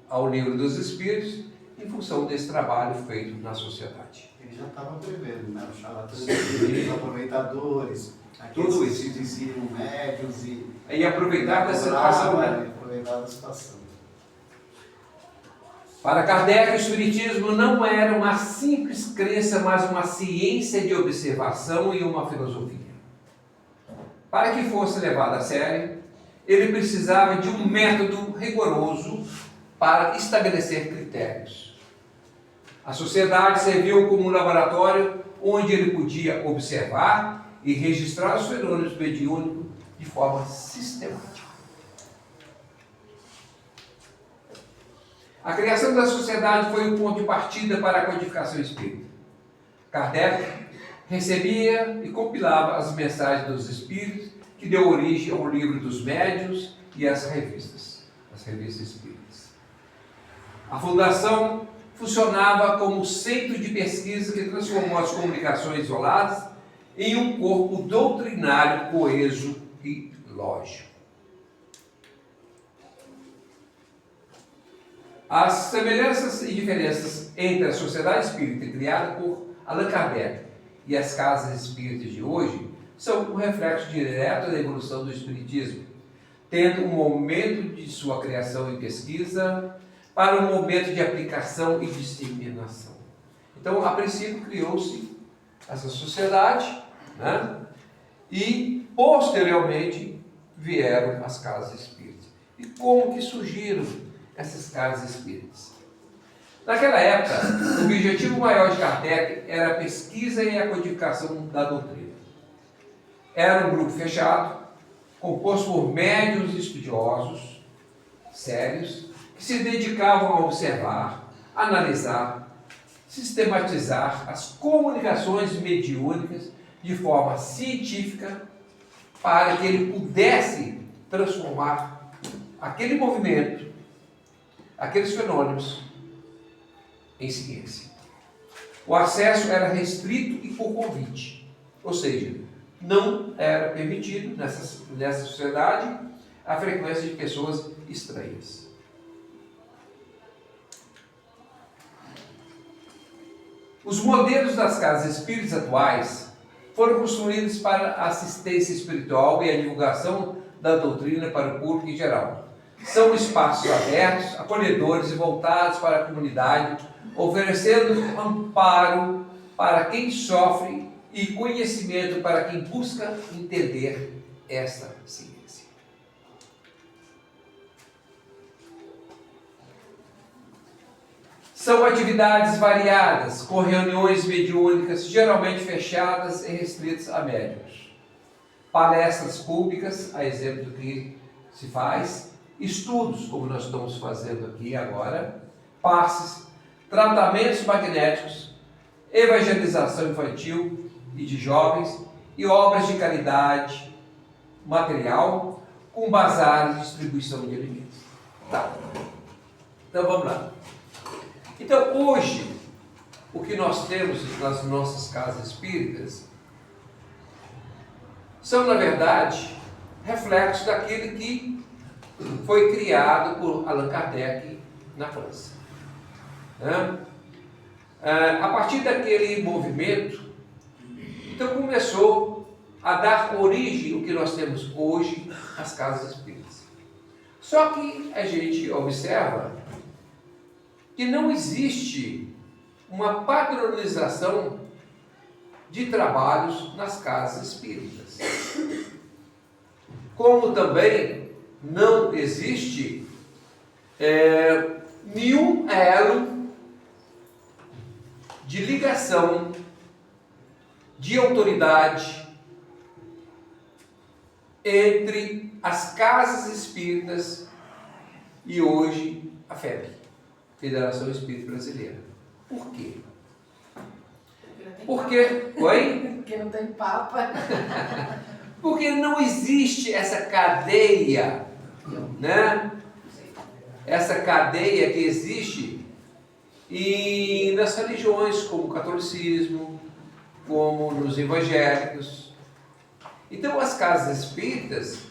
ao Livro dos Espíritos em função desse trabalho feito na sociedade. Ele já estava prevendo, né? Os charlatães, os aproveitadores, aqueles Tudo que isso. se diziam médios E aproveitar da situação, né? Aproveitar da situação. Para Kardec, o Espiritismo não era uma simples crença, mas uma ciência de observação e uma filosofia. Para que fosse levado a sério, ele precisava de um método rigoroso para estabelecer critérios. A sociedade serviu como um laboratório onde ele podia observar e registrar os fenômenos mediúnicos de forma sistemática. A criação da sociedade foi o ponto de partida para a codificação espírita. Kardec recebia e compilava as mensagens dos espíritos, que deu origem ao Livro dos Médiuns e às revistas espíritas. A fundação funcionava como centro de pesquisa que transformou as comunicações isoladas em um corpo doutrinário coeso e lógico. As semelhanças e diferenças entre a sociedade espírita criada por Allan Kardec e as casas espíritas de hoje são um reflexo direto da evolução do espiritismo, tendo um momento de sua criação e pesquisa para um momento de aplicação e disseminação. Então, a princípio, criou-se essa sociedade, né? E, posteriormente, vieram as casas espíritas. E como que surgiram essas casas espíritas? Naquela época, o objetivo maior de Kardec era a pesquisa e a codificação da doutrina. Era um grupo fechado, composto por médiuns estudiosos, sérios, que se dedicavam a observar, analisar, sistematizar as comunicações mediúnicas de forma científica para que ele pudesse transformar aquele movimento, aqueles fenômenos, em ciência. O acesso era restrito e por convite, ou seja, não era permitido nessa sociedade a frequência de pessoas estranhas. Os modelos das casas espíritas atuais foram construídos para a assistência espiritual e a divulgação da doutrina para o público em geral. São espaços abertos, acolhedores e voltados para a comunidade, oferecendo amparo para quem sofre e conhecimento para quem busca entender esta ciência. São atividades variadas, com reuniões mediúnicas geralmente fechadas e restritas a médiuns. Palestras públicas, a exemplo do que se faz, estudos, como nós estamos fazendo aqui agora, passes, tratamentos magnéticos, evangelização infantil e de jovens e obras de caridade material com bazares de distribuição de alimentos. Tá. Então vamos lá. Então hoje, o que nós temos nas nossas casas espíritas são, na verdade, reflexos daquele que foi criado por Allan Kardec na França. A partir daquele movimento, então começou a dar origem ao que nós temos hoje, as casas espíritas. Só que a gente observa que não existe uma padronização de trabalhos nas casas espíritas. Como também não existe nenhum elo de ligação, de autoridade entre as casas espíritas e hoje a FEB, Federação Espírita Brasileira. Por quê? Porque, oi? Porque não tem papa. Porque não existe essa cadeia, né? Essa cadeia que existe nas religiões, como o catolicismo, como nos evangélicos. Então, as casas espíritas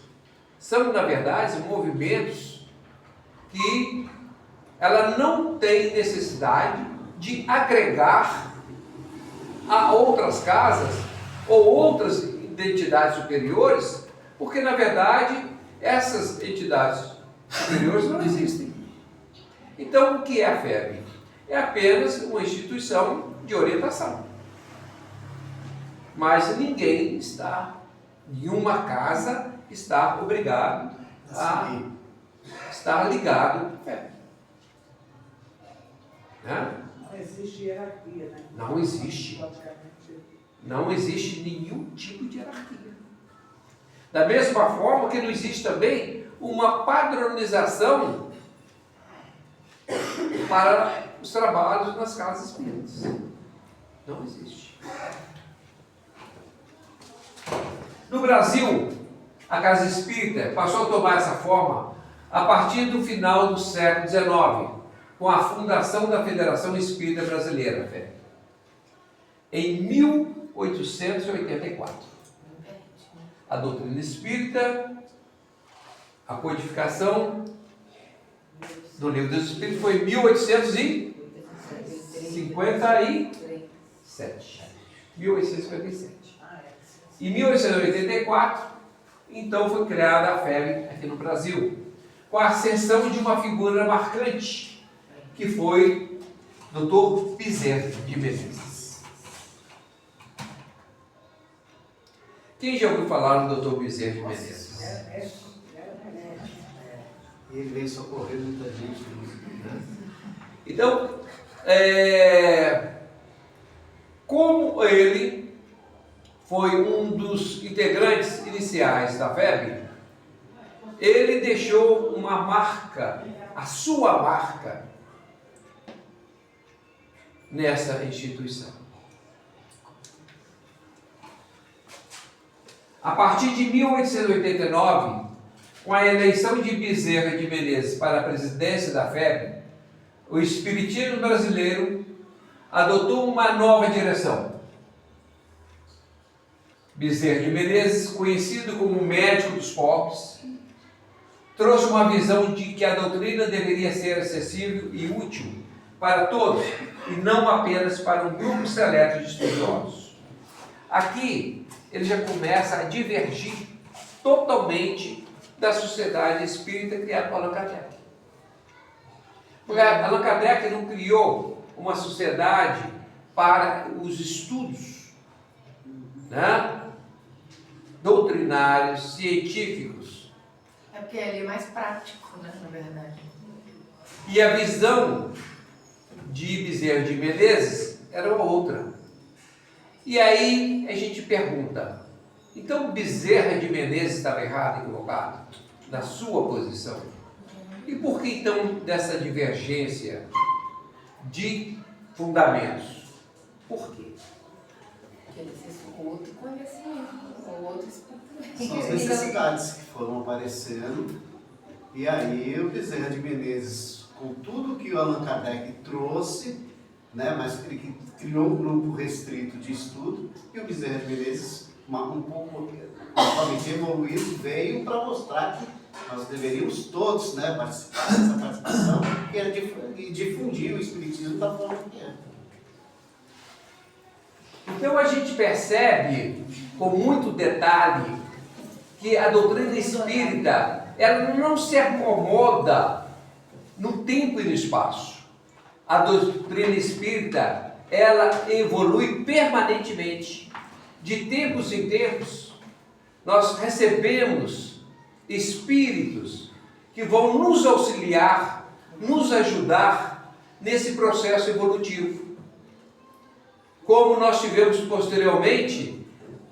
são, na verdade, movimentos que ela não tem necessidade de agregar a outras casas ou outras entidades superiores, porque, na verdade, essas entidades superiores não existem. Então, o que é a FEB? É apenas uma instituição de orientação. Mas ninguém está, nenhuma casa está obrigado a estar ligado à FEB. Né? Não existe hierarquia, né? Não existe. Não existe nenhum tipo de hierarquia. Da mesma forma que não existe também uma padronização para os trabalhos nas casas espíritas. Não existe. No Brasil, a casa espírita passou a tomar essa forma a partir do final do século XIX, com a fundação da Federação Espírita Brasileira, FEB, em 1884. A doutrina espírita, a codificação do Livro dos Espíritos foi em 1857. 1857. Em 1884, então, foi criada a FEB aqui no Brasil, com a ascensão de uma figura marcante, que foi Dr. Bezerra de Menezes. Quem já ouviu falar do Dr. Bezerra de Menezes? Ele veio socorrer muita gente. Né? Então, como ele foi um dos integrantes iniciais da FEB, ele deixou uma marca, a sua marca, nessa instituição. A partir de 1889, com a eleição de Bezerra de Menezes para a presidência da FEB, o espiritismo brasileiro adotou uma nova direção. Bezerra de Menezes, conhecido como médico dos pobres, trouxe uma visão de que a doutrina deveria ser acessível e útil para todos, e não apenas para um grupo seleto de estudiosos. Aqui, ele já começa a divergir totalmente da sociedade espírita criada por Allan Kardec. Porque Allan Kardec não criou uma sociedade para os estudos, né, doutrinários, científicos. É porque ele é mais prático, né, na verdade. E a visão de Bezerra de Menezes era outra. E aí a gente pergunta, então Bezerra de Menezes estava errado, equivocado, na sua posição? E por que então dessa divergência de fundamentos? Por quê? Porque ele fez o outro conhecimento, o outro espírito. São as necessidades que foram aparecendo. E aí o Bezerra de Menezes, com tudo que o Allan Kardec trouxe, né, mas ele criou um grupo restrito de estudo, e o Bezerra de Menezes, um pouco evoluído, veio para mostrar que nós deveríamos todos, né, participar dessa participação e difundir o espiritismo da forma que é. Então a gente percebe com muito detalhe que a doutrina espírita, ela não se acomoda no tempo e no espaço. A doutrina espírita, ela evolui permanentemente. De tempos em tempos, nós recebemos espíritos que vão nos auxiliar, nos ajudar nesse processo evolutivo. Como nós tivemos posteriormente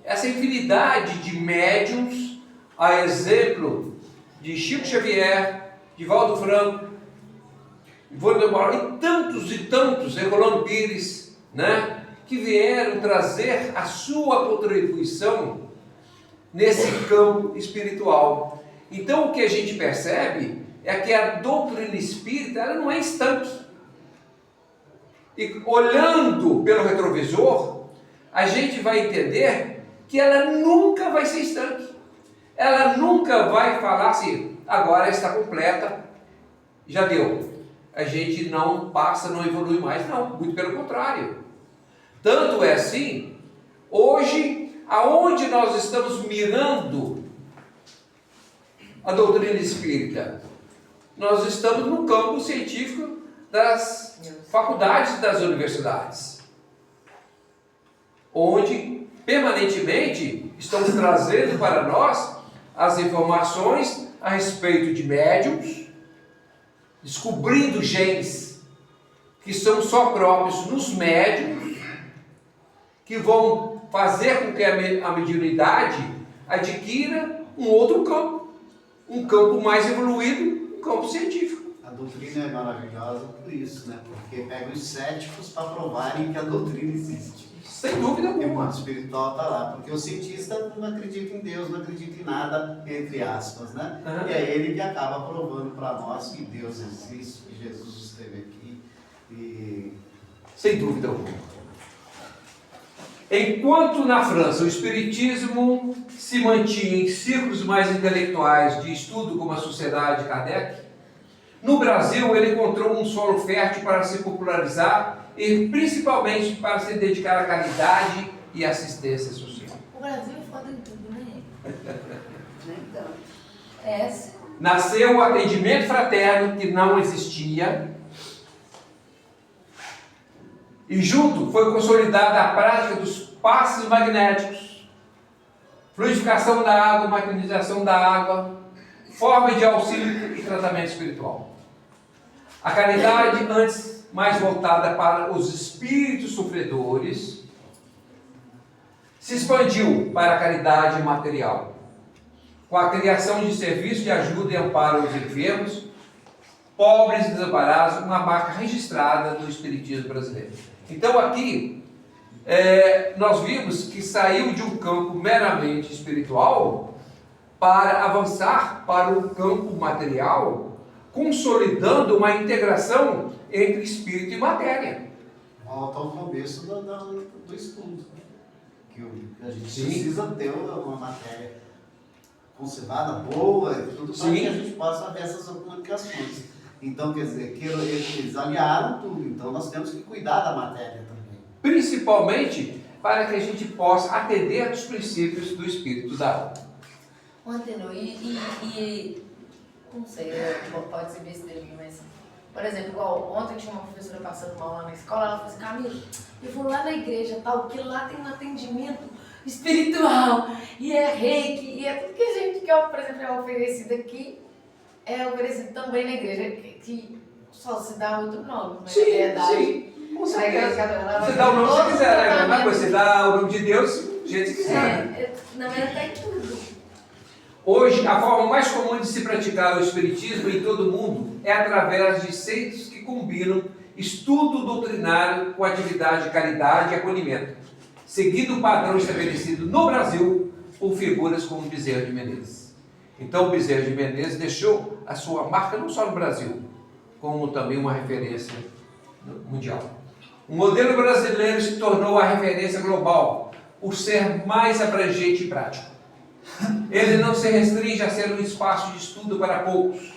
essa infinidade de médiums, a exemplo de Chico Xavier, de Valdo Franco, Ivone de Moraes e tantos, Rolando Pires, né, que vieram trazer a sua contribuição nesse campo espiritual. Então o que a gente percebe é que a doutrina espírita, ela não é estanque. E olhando pelo retrovisor, a gente vai entender que ela nunca vai ser estanque. Ela nunca vai falar assim, agora está completa, já deu. A gente não passa, não evolui mais. Não, muito pelo contrário. Tanto é assim, hoje, aonde nós estamos mirando a doutrina espírita? Nós estamos no campo científico das faculdades e das universidades, onde permanentemente estamos trazendo para nós as informações a respeito de médiums, descobrindo genes que são só próprios nos médiums, que vão fazer com que a mediunidade adquira um outro campo, um campo mais evoluído, um campo científico. A doutrina é maravilhosa por isso, né? Porque pega os céticos para provarem que a doutrina existe. Sem dúvida E o alguma. mundo espiritual está lá, porque o cientista não acredita em Deus, não acredita em nada, entre aspas, né? Uhum. E é ele que acaba provando para nós que Deus existe, que Jesus esteve aqui. E Sem dúvida alguma. Enquanto na França o espiritismo se mantinha em círculos mais intelectuais de estudo como a Sociedade Kardec, no Brasil ele encontrou um solo fértil para se popularizar e principalmente para se dedicar à caridade e assistência social. O Brasil é foda em tudo, né? Então, É, sim. Nasceu o atendimento fraterno, que não existia, e junto foi consolidada a prática dos passes magnéticos, fluidificação da água, magnetização da água, forma de auxílio e tratamento espiritual. A caridade, antes mais voltada para os espíritos sofredores, se expandiu para a caridade material, com a criação de serviços de ajuda e amparo aos enfermos, pobres e desamparados, uma marca registrada do espiritismo brasileiro. Então aqui, nós vimos que saiu de um campo meramente espiritual para avançar para o campo material, consolidando uma integração entre espírito e matéria. volta ao começo do estudo, que a gente Sim. precisa ter uma matéria conservada, boa, e tudo para Sim. que a gente possa ver essas comunicações. Então, quer dizer, que eles aliaram tudo, então nós temos que cuidar da matéria também. Principalmente para que a gente possa atender aos princípios do espírito da alma. Antenor, não sei, pode ser besteira, mas, por exemplo, igual ontem tinha uma professora passando mal lá na escola, ela falou assim, Camila, eu vou lá na igreja tal, que lá tem um atendimento espiritual, e é reiki, e é tudo que a gente quer, por exemplo, é oferecido aqui, é oferecido também na igreja, que só se dá outro nome, mas na verdade, sim, com na certeza. igreja, ela vai Você dá o nome que você todo quiser, né? tratamento. Mas você dá o nome de Deus do jeito que quiser. Na verdade tem tudo. Hoje, a forma mais comum de se praticar o espiritismo em todo o mundo é através de centros que combinam estudo doutrinário com atividade de caridade e acolhimento, seguindo o padrão estabelecido no Brasil por figuras como Bezerra de Menezes. Então, Bezerra de Menezes deixou a sua marca não só no Brasil, como também uma referência mundial. O modelo brasileiro se tornou a referência global por ser mais abrangente e prático. Ele não se restringe a ser um espaço de estudo para poucos,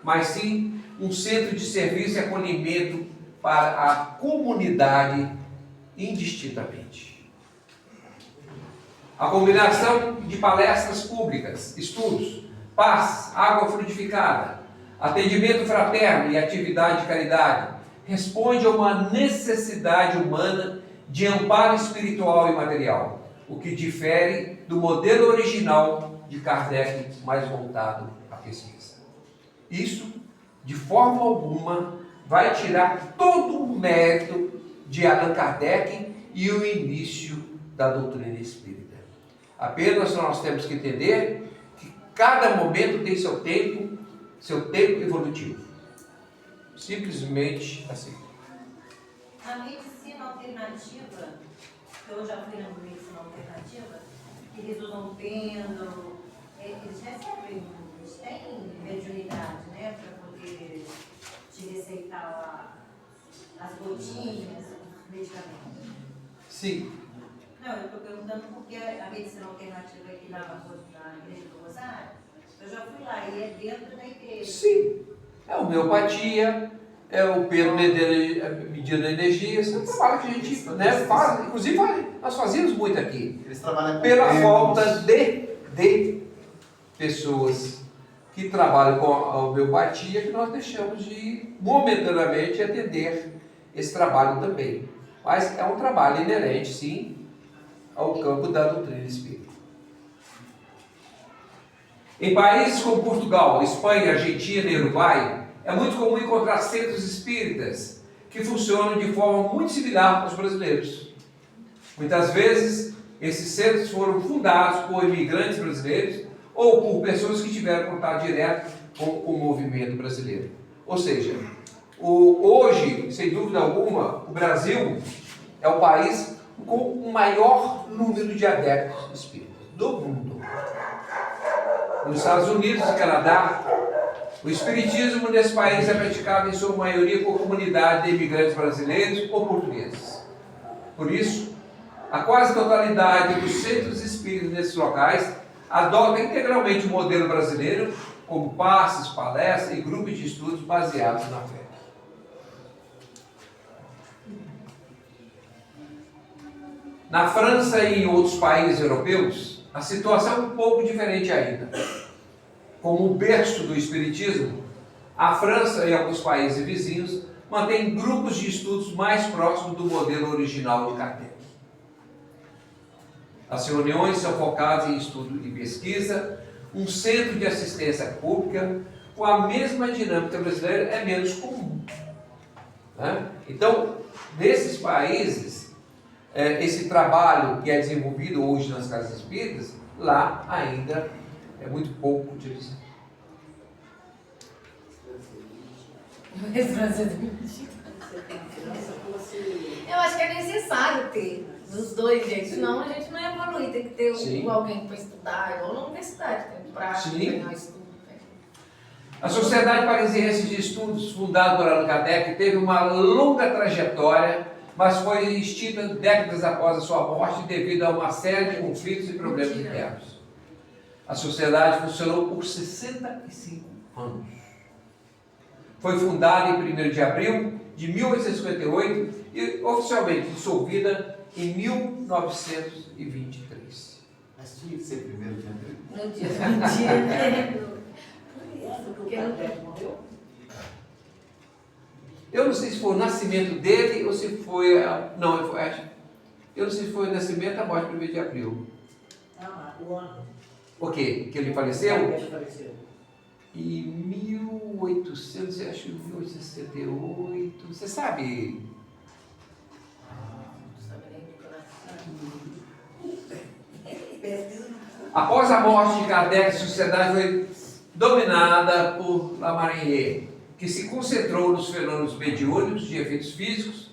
mas sim um centro de serviço e acolhimento para a comunidade indistintamente. A combinação de palestras públicas, estudos, paz, água frutificada, atendimento fraterno e atividade de caridade responde a uma necessidade humana de amparo espiritual e material, o que difere do modelo original de Kardec, mais voltado à pesquisa. Isso, de forma alguma, vai tirar todo o mérito de Allan Kardec e o início da doutrina espírita. Apenas nós temos que entender que cada momento tem seu tempo evolutivo. Simplesmente assim. A medicina alternativa, que eu já fui na medicina alternativa, eles usam pêndulo, eles recebem, eles têm mediunidade, né, para poder te receitar as gotinhas, os medicamentos. Sim. Não, eu estou perguntando porque a medicina alternativa aqui na Igreja do Rosário, eu já fui lá e é dentro da igreja. Sim. É homeopatia, é o pelo medindo a energia, esse é um trabalho que a gente faz, inclusive nós fazíamos muito aqui. Eles trabalham Pela com falta de pessoas que trabalham com a homeopatia, que nós deixamos de momentaneamente atender esse trabalho também. Mas é um trabalho inerente, sim, ao campo da doutrina espírita. Em países como Portugal, Espanha, Argentina e Uruguai, é muito comum encontrar centros espíritas que funcionam de forma muito similar aos brasileiros. Muitas vezes, esses centros foram fundados por imigrantes brasileiros ou por pessoas que tiveram contato direto com o movimento brasileiro. Ou seja, hoje, sem dúvida alguma, o Brasil é o país com o maior número de adeptos espíritas do mundo. Nos Estados Unidos e Canadá, o espiritismo nesse país é praticado em sua maioria por comunidade de imigrantes brasileiros ou portugueses. Por isso, a quase totalidade dos centros espíritas nesses locais adota integralmente o modelo brasileiro, como passes, palestras e grupos de estudos baseados na fé. Na França e em outros países europeus, a situação é um pouco diferente ainda. Como o berço do espiritismo, a França e alguns países vizinhos mantêm grupos de estudos mais próximos do modelo original de Kardec. As reuniões são focadas em estudo e pesquisa, um centro de assistência pública com a mesma dinâmica brasileira é menos comum. Então, nesses países, esse trabalho que é desenvolvido hoje nas casas espíritas, lá ainda é muito pouco utilizado. Eu acho que é necessário ter dos dois jeitos, senão a gente não evolui. Tem que ter alguém para estudar, igual na universidade, tem prática, treinar estudo. A Sociedade Parisiense de Estudos, fundada por Allan Kardec, teve uma longa trajetória, mas foi extinta décadas após a sua morte devido a uma série de conflitos e problemas internos. A sociedade funcionou por 65 anos. Foi fundada em 1º de abril de 1858 e oficialmente dissolvida em 1923. Mas tinha que ser 1º de abril? No dia Eu não sei se foi o nascimento dele ou se foi... eu não sei se foi o nascimento da morte 1º de abril. O ano. O quê? Que ele faleceu? Ele faleceu. Em 1868, você sabe? Após a morte de Kardec, a sociedade foi dominada por Lamartine, que se concentrou nos fenômenos mediúnicos de efeitos físicos,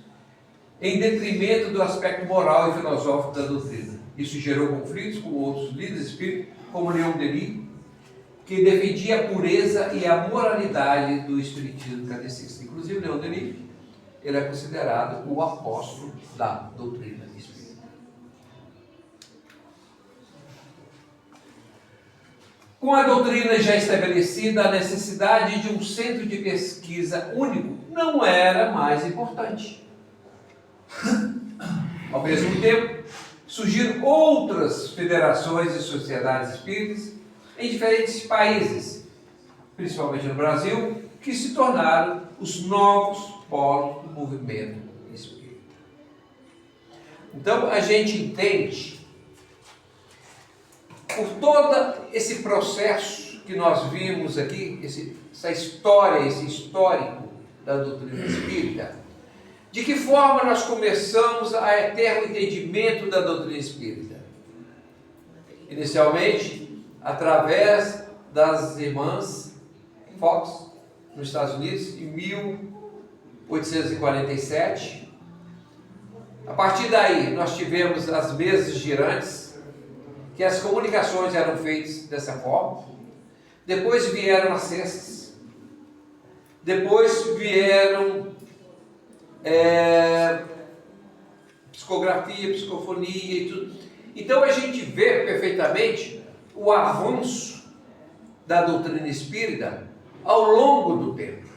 em detrimento do aspecto moral e filosófico da doutrina. Isso gerou conflitos com outros líderes espíritas, como Leon Denis, que defendia a pureza e a moralidade do espiritismo kardecista. Inclusive, Leon Denis, ele é considerado o apóstolo da doutrina espírita. Com a doutrina já estabelecida, a necessidade de um centro de pesquisa único não era mais importante. Ao mesmo tempo, surgiram outras federações e sociedades espíritas em diferentes países, principalmente no Brasil, que se tornaram os novos polos do movimento espírita. Então, a gente entende, por todo esse processo que nós vimos aqui, essa história, esse histórico da doutrina espírita, de que forma nós começamos a ter o entendimento da doutrina espírita? Inicialmente, através das irmãs Fox, nos Estados Unidos, em 1847. A partir daí, nós tivemos as mesas girantes, que as comunicações eram feitas dessa forma. Depois vieram as cestas. Depois vieram psicografia, psicofonia e tudo. Então a gente vê perfeitamente o avanço da doutrina espírita ao longo do tempo.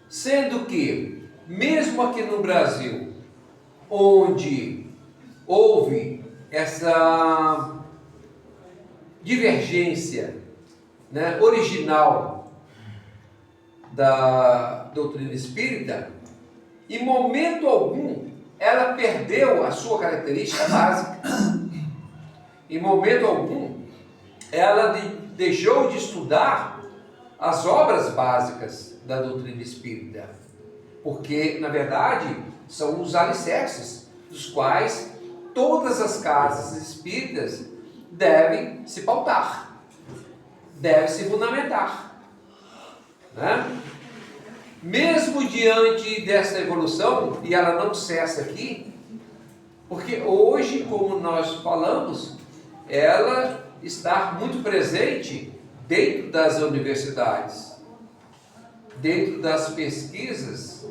Sendo que, mesmo aqui no Brasil, onde houve essa divergência, né, original da doutrina espírita, em momento algum ela perdeu a sua característica básica. Em momento algum ela deixou de estudar as obras básicas da doutrina espírita, porque na verdade são os alicerces dos quais todas as casas espíritas devem se pautar, devem se fundamentar, né? Mesmo diante dessa evolução, e ela não cessa aqui, porque hoje, como nós falamos, ela está muito presente dentro das universidades, dentro das pesquisas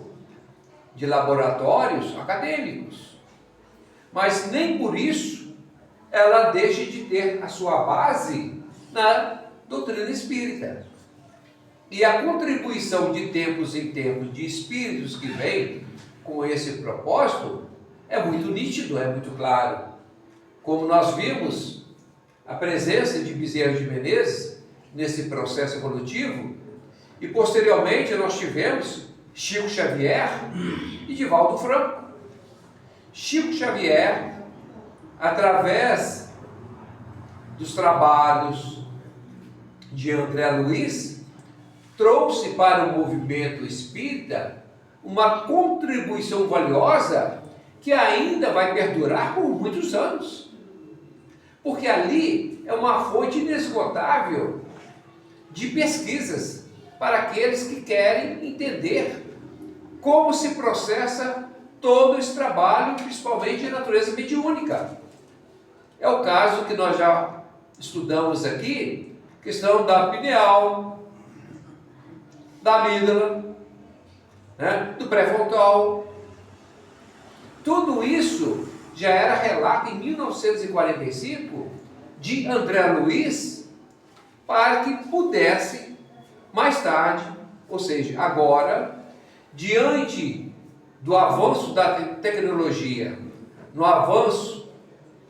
de laboratórios acadêmicos, mas nem por isso ela deixa de ter a sua base na doutrina espírita. E a contribuição de tempos em tempos de espíritos que vêm com esse propósito é muito nítido, é muito claro. Como nós vimos a presença de Bezerra de Menezes nesse processo evolutivo, e posteriormente nós tivemos Chico Xavier e Divaldo Franco. Chico Xavier, através dos trabalhos de André Luiz, trouxe para o movimento espírita uma contribuição valiosa que ainda vai perdurar por muitos anos. Porque ali é uma fonte inesgotável de pesquisas para aqueles que querem entender como se processa todo esse trabalho, principalmente de natureza mediúnica. É o caso que nós já estudamos aqui, questão da pineal, da amígdala, né, do pré-frontal. Tudo isso já era relato em 1945 de André Luiz, para que pudesse mais tarde, ou seja, agora, diante do avanço da tecnologia, no avanço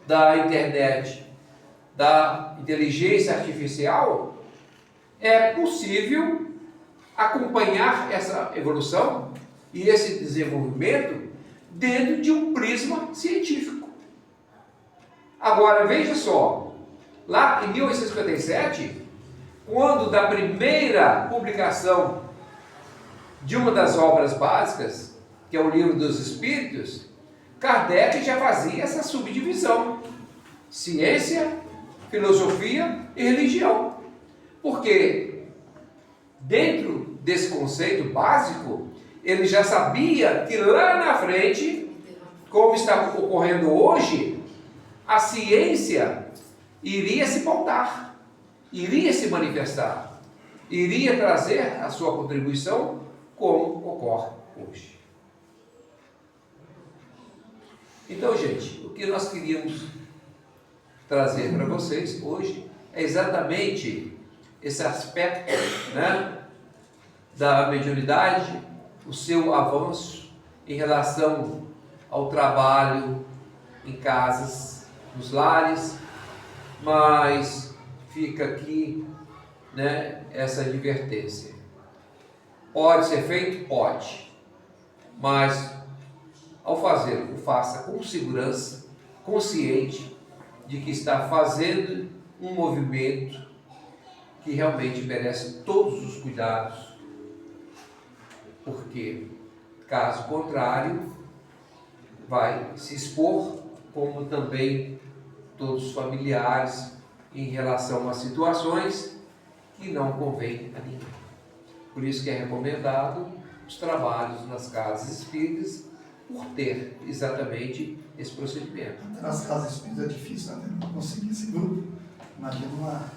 da internet, da inteligência artificial, é possível acompanhar essa evolução e esse desenvolvimento dentro de um prisma científico. Agora, veja só, lá em 1857, quando da primeira publicação de uma das obras básicas, que é o Livro dos Espíritos, Kardec já fazia essa subdivisão: ciência, filosofia e religião. Porque dentro desse conceito básico, ele já sabia que lá na frente, como está ocorrendo hoje, a ciência iria se pautar, iria se manifestar, iria trazer a sua contribuição, como ocorre hoje. Então, gente, o que nós queríamos trazer para vocês hoje é exatamente esse aspecto, né, da mediunidade, o seu avanço em relação ao trabalho, em casas, nos lares, mas fica aqui, né, essa advertência. Pode ser feito? Pode, mas ao fazê-lo, faça com segurança, consciente de que está fazendo um movimento que realmente merece todos os cuidados, porque, caso contrário, vai se expor, como também todos os familiares, em relação a situações que não convém a ninguém. Por isso que é recomendado os trabalhos nas casas espíritas, por ter exatamente esse procedimento. Até nas casas espíritas é difícil, né? Não conseguir esse grupo. Imagina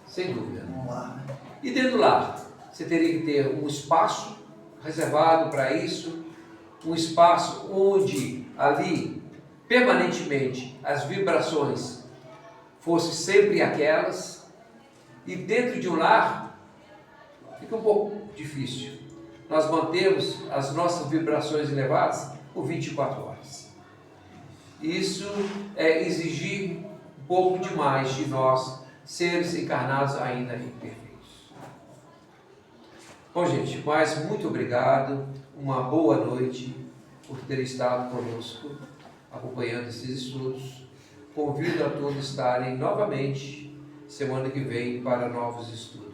Sem dúvida. um lar, né? E dentro do lar, você teria que ter um espaço reservado para isso, um espaço onde ali, permanentemente, as vibrações fossem sempre aquelas, e dentro de um lar fica um pouco difícil. Nós mantemos as nossas vibrações elevadas por 24 horas. Isso é exigir um pouco demais de nós, seres encarnados ainda imperfeitos. Bom, gente, mas muito obrigado, uma boa noite por ter estado conosco, acompanhando esses estudos. Convido a todos a estarem novamente semana que vem para novos estudos.